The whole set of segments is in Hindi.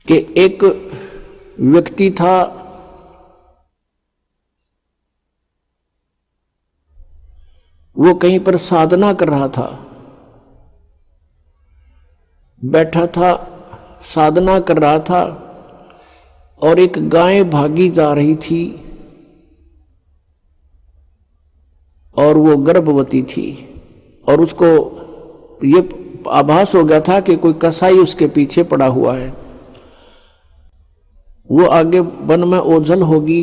कि एक व्यक्ति था, वो कहीं पर साधना कर रहा था, बैठा था, साधना कर रहा था, और एक गाय भागी जा रही थी और वो गर्भवती थी, और उसको ये आभास हो गया था कि कोई कसाई उसके पीछे पड़ा हुआ है। वो आगे वन में ओझल होगी।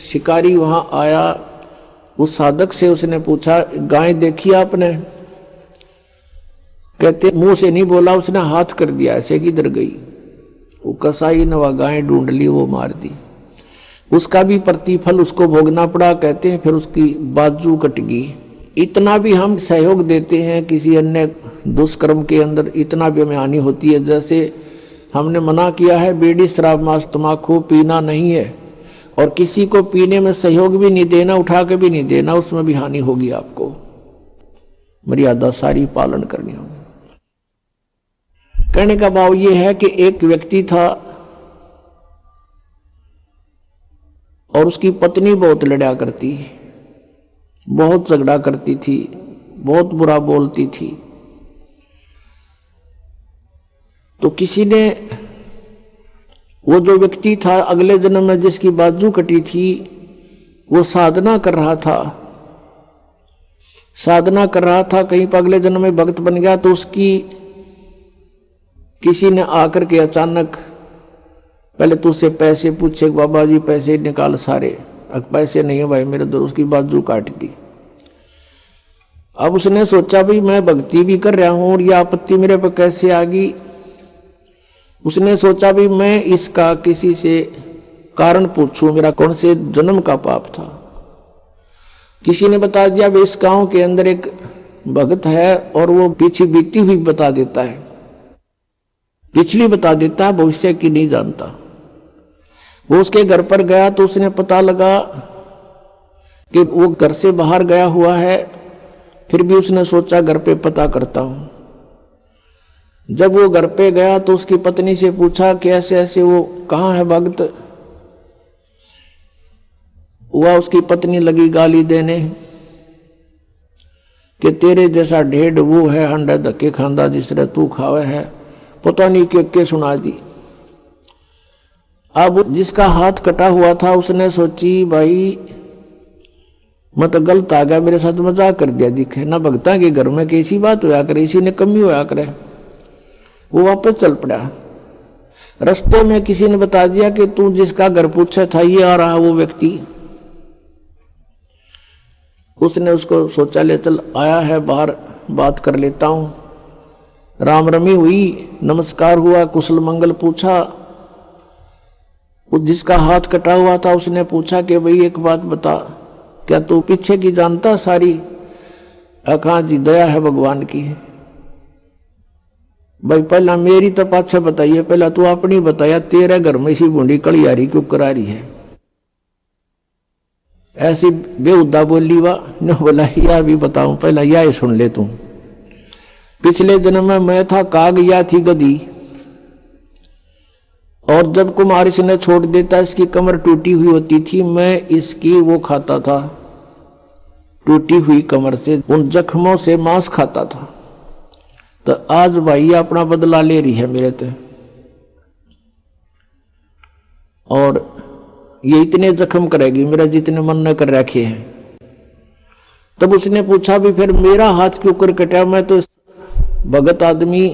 शिकारी वहां आया, उस साधक से उसने पूछा, गाय देखी आपने? कहते मुंह से नहीं बोला, उसने हाथ कर दिया, ऐसे किधर गई? वो कसाई ने वह गाय ढूंढ ली, वो मार दी। उसका भी प्रतिफल उसको भोगना पड़ा। कहते हैं फिर उसकी बाजू कट गई। इतना भी हम सहयोग देते हैं किसी अन्य दुष्कर्म के अंदर, इतना भी हमें हानि होती है। जैसे हमने मना किया है बीड़ी शराब मांस तम्बाकू पीना नहीं है, और किसी को पीने में सहयोग भी नहीं देना, उठा के भी नहीं देना, उसमें भी हानि होगी। आपको मर्यादा सारी पालन करनी होगी। कहने का भाव यह है कि एक व्यक्ति था और उसकी पत्नी बहुत लड़ा करती, बहुत झगड़ा करती थी, बहुत बुरा बोलती थी। तो किसी ने, वो जो व्यक्ति था अगले जन्म में जिसकी बाजू कटी थी, वो साधना कर रहा था, साधना कर रहा था, कहीं पर अगले जन्म में भक्त बन गया। तो उसकी किसी ने आकर के अचानक पहले तो उससे पैसे पूछे, बाबा जी पैसे निकाल सारे। अब पैसे नहीं है भाई मेरे दो, उसकी बाजू काट दी। अब उसने सोचा भाई मैं भक्ति भी कर रहा हूं और यह आपत्ति मेरे पर कैसे आ गई। उसने सोचा भी मैं इसका किसी से कारण पूछूं, मेरा कौन से जन्म का पाप था। किसी ने बता दिया भाई इस गांव के अंदर एक भक्त है और वो पीछे बीती हुई बता देता है, पिछली बता देता है, भविष्य की नहीं जानता। वो उसके घर पर गया तो उसने पता लगा कि वो घर से बाहर गया हुआ है। फिर भी उसने सोचा घर पे पता करता हूं। जब वो घर पे गया तो उसकी पत्नी से पूछा कि ऐसे ऐसे वो कहां है भक्त। वह उसकी पत्नी लगी गाली देने कि तेरे जैसा ढेड वो है, अंडा धक्के खांदा जिसरे तू खावे है, पता नहीं के सुना दी। अब जिसका हाथ कटा हुआ था उसने सोची भाई मैं तो गलत आ गया, मेरे साथ मजाक कर दिया, दिखे ना भगता के घर में कैसी बात होया करे, इसी ने कमी होया करे। वो वापस चल पड़ा। रास्ते में किसी ने बता दिया कि तू जिसका घर पूछा था ये आ रहा वो व्यक्ति। उसने उसको शौचालय ले चल, आया है बाहर बात कर लेता हूं। राम रमी हुई, नमस्कार हुआ, कुशल मंगल पूछा। जिसका हाथ कटा हुआ था उसने पूछा कि भाई एक बात बता, क्या तू पीछे की जानता सारी? कहा जी दया है भगवान की। भाई पहला मेरी तो पाछा बताइए, पहला तू अपनी बताया, तेरे घर में इसी बूंदी कलियारी क्यों करा रही है? ऐसी बेहुदा बोली वा न बोला यह भी बताऊं, पहला यह सुन ले तू। पिछले जन्म में मैं था काग, या थी गधी, और जब कुमार इसने छोड़ देता इसकी कमर टूटी हुई होती थी, मैं इसकी वो खाता था, टूटी हुई कमर से उन जख्मों से मांस खाता था। तो आज भाई अपना बदला ले रही है मेरे ते, और ये इतने जख्म करेगी मेरा जितने मन न कर रखे हैं। तब उसने पूछा भी फिर मेरा हाथ क्यों कर कटा? मैं तो भगत आदमी,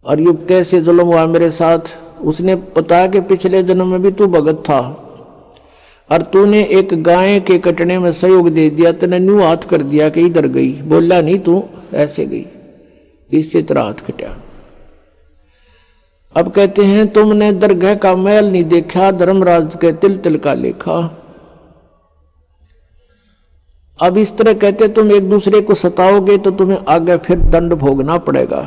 और ये कैसे जुल्म हुआ मेरे साथ? उसने बताया कि पिछले जन्म में भी तू भगत था और तूने एक गाय के कटने में सहयोग दे दिया, तूने न्यू हाथ कर दिया कि इधर गई, बोला नहीं तू ऐसे गई, इससे तेरा हाथ कटा। अब कहते हैं तुमने दरगाह का मैल नहीं देखा, धर्मराज के तिल तिल का लेखा। अब इस तरह कहते तुम एक दूसरे को सताओगे तो तुम्हें आगे फिर दंड भोगना पड़ेगा।